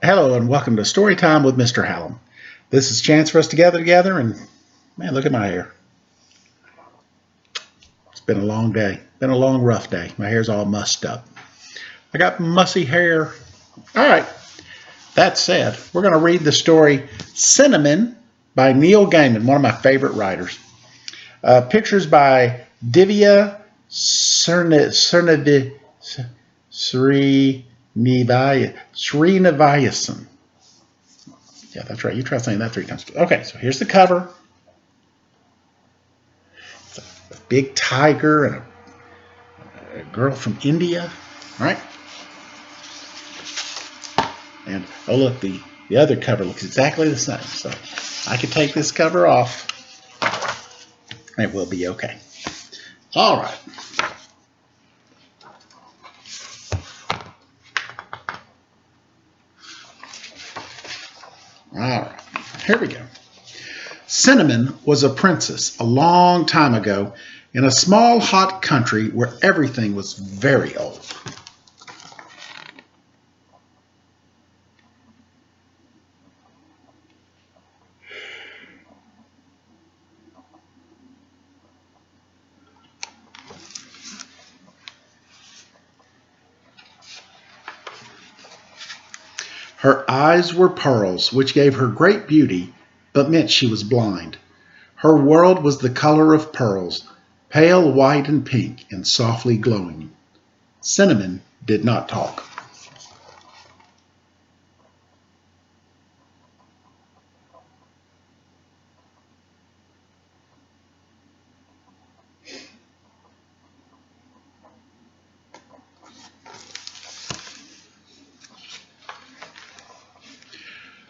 Hello and welcome to Story Time with Mr. Hallum. This is a chance for us to gather together and, man, look at my hair. It's been a long day. Been a long, rough day. My hair's all mussed up. I got mussy hair. All right. That said, we're going to read the story Cinnamon by Neil Gaiman, one of my favorite writers. Pictures by Divya Srinivasan. Yeah, that's right. You try saying that 3 times. Okay, so here's the cover. It's a big tiger and a girl from India. All right. And oh, look, the other cover looks exactly the same. So I could take this cover off. It will be okay. All right. All right. Here we go. Cinnamon was a princess a long time ago in a small, hot country where everything was very old. Her eyes were pearls, which gave her great beauty, but meant she was blind. Her world was the color of pearls, pale white and pink and softly glowing. Cinnamon did not talk.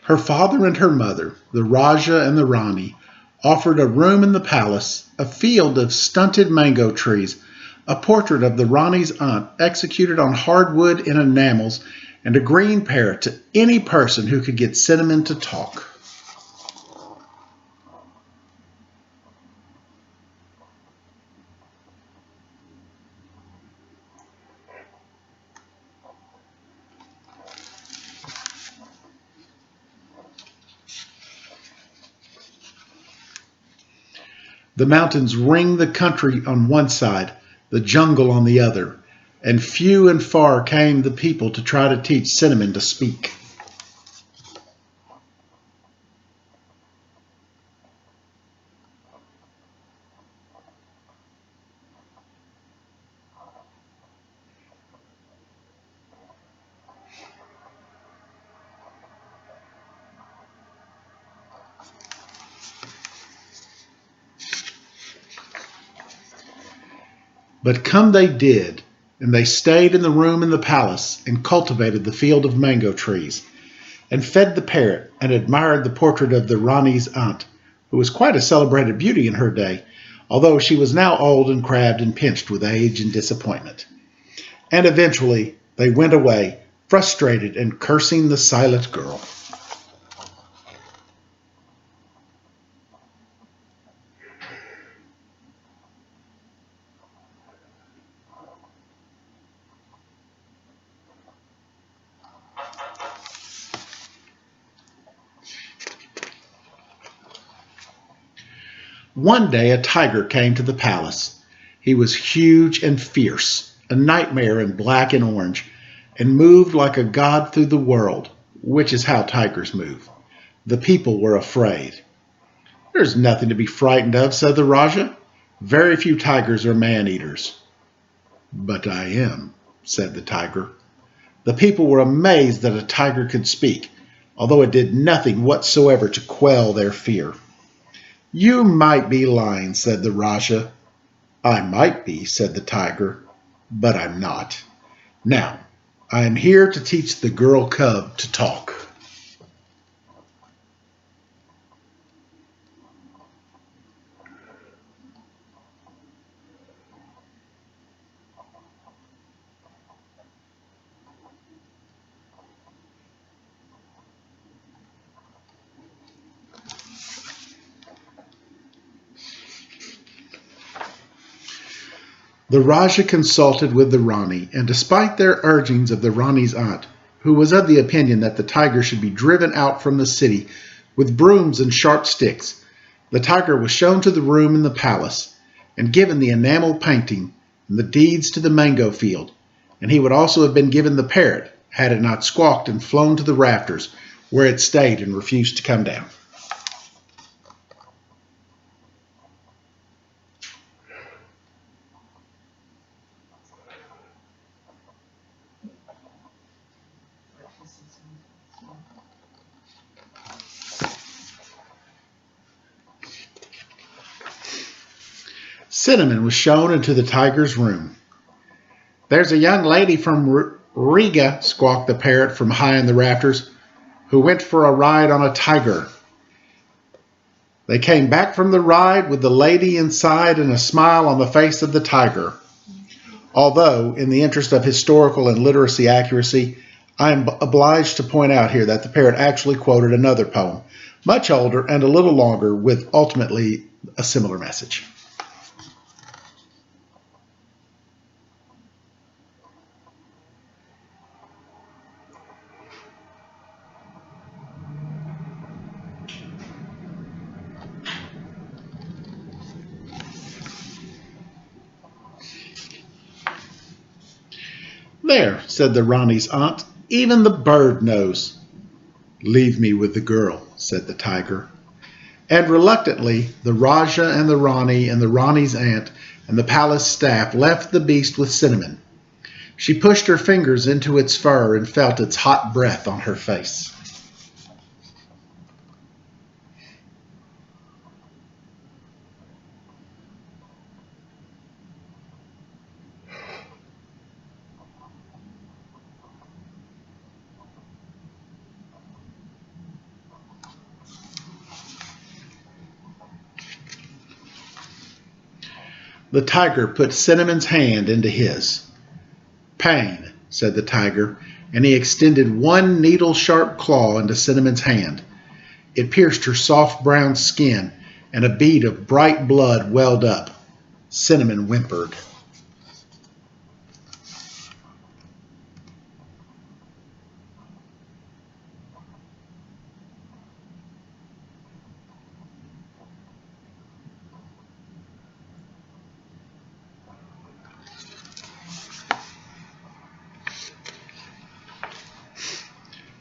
Her father and her mother, the Raja and the Rani, offered a room in the palace, a field of stunted mango trees, a portrait of the Rani's aunt executed on hardwood in enamels, and a green parrot to any person who could get Cinnamon to talk. The mountains ring the country on one side, the jungle on the other, and few and far came the people to try to teach Cinnamon to speak. But come they did, and they stayed in the room in the palace, and cultivated the field of mango trees, and fed the parrot, and admired the portrait of the Rani's aunt, who was quite a celebrated beauty in her day, although she was now old and crabbed and pinched with age and disappointment. And eventually they went away, frustrated and cursing the silent girl. One day a tiger came to the palace. He was huge and fierce, a nightmare in black and orange, and moved like a god through the world, which is how tigers move. The people were afraid. "There's nothing to be frightened of," said the Raja. "Very few tigers are man-eaters." "But I am," said the tiger. The people were amazed that a tiger could speak, although it did nothing whatsoever to quell their fear. "You might be lying," said the Raja. "I might be," said the tiger, "but I'm not. Now, I am here to teach the girl-cub to talk." The Raja consulted with the Rani, and despite their urgings of the Rani's aunt, who was of the opinion that the tiger should be driven out from the city with brooms and sharp sticks. The tiger was shown to the room in the palace and given the enamel painting and the deeds to the mango field, and he would also have been given the parrot had it not squawked and flown to the rafters, where it stayed and refused to come down. Cinnamon was shown into the tiger's room. "There's a young lady from Riga," squawked the parrot from high in the rafters, "who went for a ride on a tiger. They came back from the ride with the lady inside and a smile on the face of the tiger." Although, in the interest of historical and literacy accuracy, I am obliged to point out here that the parrot actually quoted another poem, much older and a little longer, with ultimately a similar message. "There," said the Rani's aunt, "even the bird knows." "Leave me with the girl," said the tiger. And reluctantly, the Raja and the Rani's aunt and the palace staff left the beast with Cinnamon. She pushed her fingers into its fur and felt its hot breath on her face. The tiger put Cinnamon's hand into his. "Pain," said the tiger, and he extended one needle-sharp claw into Cinnamon's hand. It pierced her soft brown skin, and a bead of bright blood welled up. Cinnamon whimpered.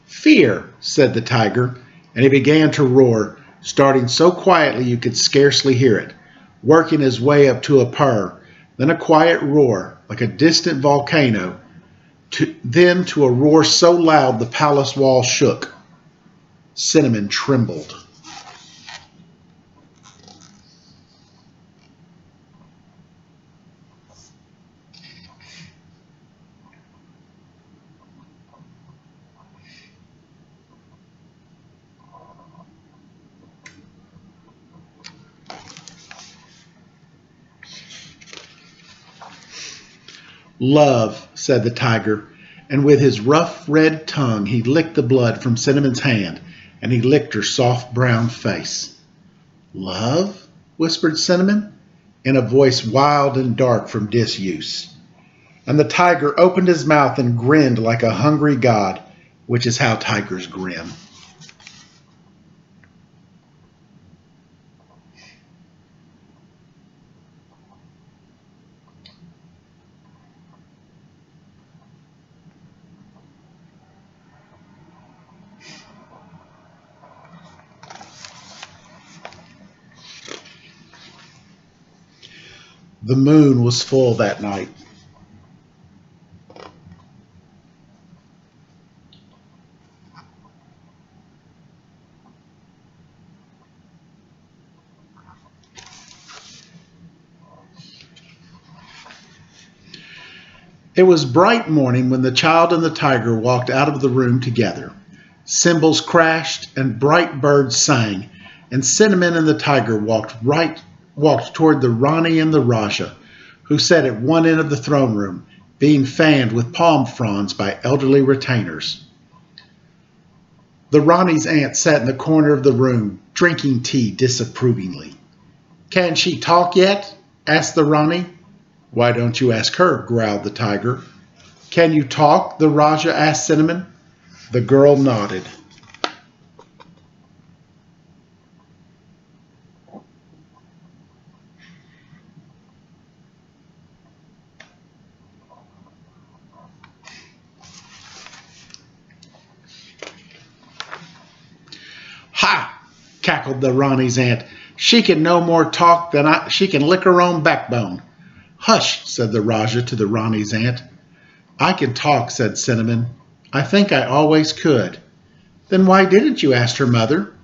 "Fear," said the tiger, and he began to roar, starting so quietly you could scarcely hear it, working his way up to a purr, then a quiet roar, like a distant volcano, then to a roar so loud the palace walls shook. Cinnamon trembled. "Love," said the tiger, and with his rough red tongue he licked the blood from Cinnamon's hand, and he licked her soft brown face. "Love?" whispered Cinnamon, in a voice wild and dark from disuse. And the tiger opened his mouth and grinned like a hungry god, which is how tigers grin. The moon was full that night. It was bright morning when the child and the tiger walked out of the room together. Cymbals crashed and bright birds sang, and Cinnamon and the tiger walked toward the Rani and the Raja, who sat at one end of the throne room, being fanned with palm fronds by elderly retainers. The Rani's aunt sat in the corner of the room, drinking tea disapprovingly. "Can she talk yet?" asked the Rani. "Why don't you ask her?" growled the tiger. "Can you talk?" the Raja asked Cinnamon. The girl nodded. Ha! Cackled the Ronnie's aunt. She can no more talk than she can lick her own backbone. Hush, said the Rajah to the Ronnie's aunt. I can talk, said Cinnamon. I think I always could. Then why didn't you? Asked her mother.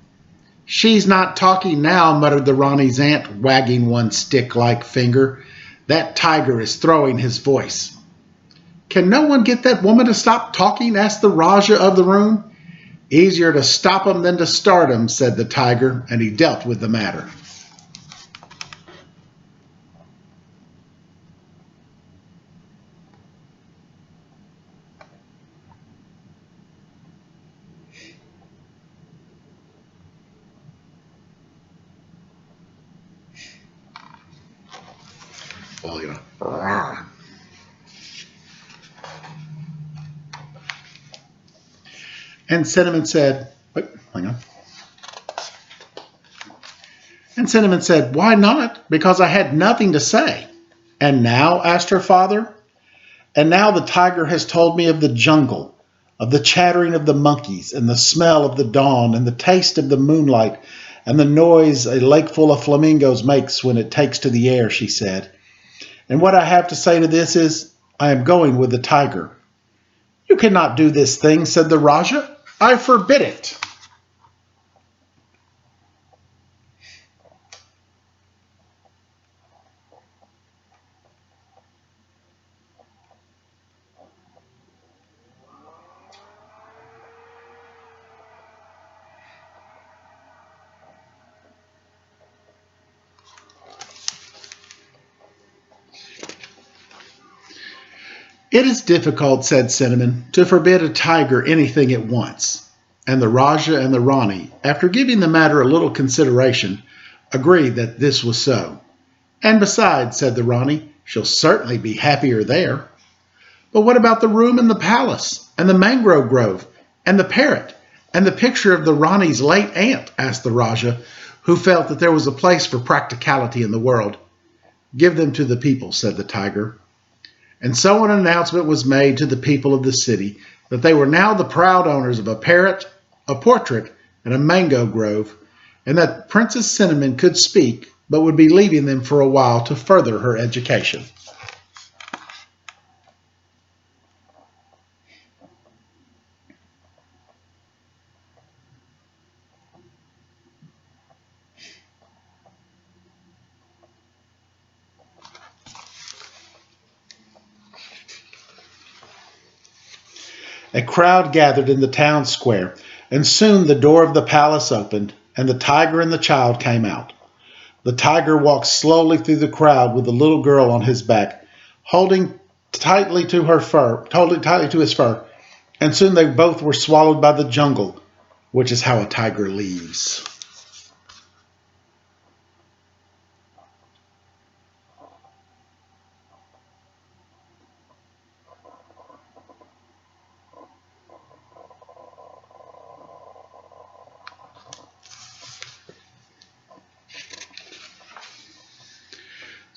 She's not talking now, muttered the Ronnie's aunt, wagging one stick-like finger. That tiger is throwing his voice. Can no one get that woman to stop talking? Asked the Rajah of the room. Easier to stop 'em than to start 'em, said the tiger, and he dealt with the matter. Well, you know. And Cinnamon said, hang on. And Cinnamon said, why not? Because I had nothing to say. And now? Asked her father. And now the tiger has told me of the jungle, of the chattering of the monkeys, and the smell of the dawn, and the taste of the moonlight, and the noise a lake full of flamingos makes when it takes to the air, she said. And what I have to say to this is, I am going with the tiger. You cannot do this thing, said the Rajah. I forbid it. It is difficult, said Cinnamon, to forbid a tiger anything at once. And the Rajah and the Rani, after giving the matter a little consideration, agreed that this was so. And besides, said the Rani, she'll certainly be happier there. But what about the room in the palace, and the mangrove grove, and the parrot, and the picture of the Rani's late aunt? Asked the Rajah, who felt that there was a place for practicality in the world. Give them to the people, said the tiger. And so an announcement was made to the people of the city that they were now the proud owners of a parrot, a portrait, and a mango grove, and that Princess Cinnamon could speak, but would be leaving them for a while to further her education. A crowd gathered in the town square, and soon the door of the palace opened, and the tiger and the child came out. The tiger walked slowly through the crowd with the little girl on his back, holding tightly to his fur, and soon they both were swallowed by the jungle, which is how a tiger leaves.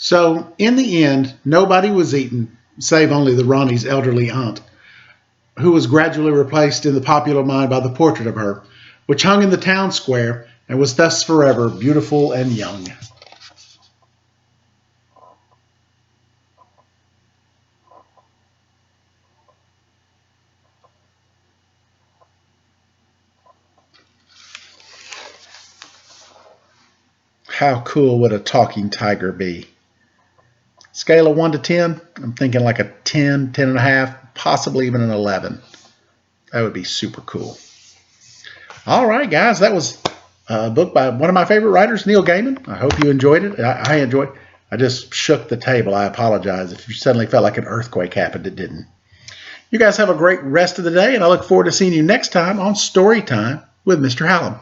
So, in the end, nobody was eaten, save only the Rani's elderly aunt, who was gradually replaced in the popular mind by the portrait of her, which hung in the town square and was thus forever beautiful and young. How cool would a talking tiger be? Scale of 1 to 10, I'm thinking like a 10, 10 and a half, possibly even an 11. That would be super cool. All right, guys, that was a book by one of my favorite writers, Neil Gaiman. I hope you enjoyed it. I enjoyed it. I just shook the table. I apologize if you suddenly felt like an earthquake happened. It didn't. You guys have a great rest of the day, and I look forward to seeing you next time on Story Time with Mr. Hallum.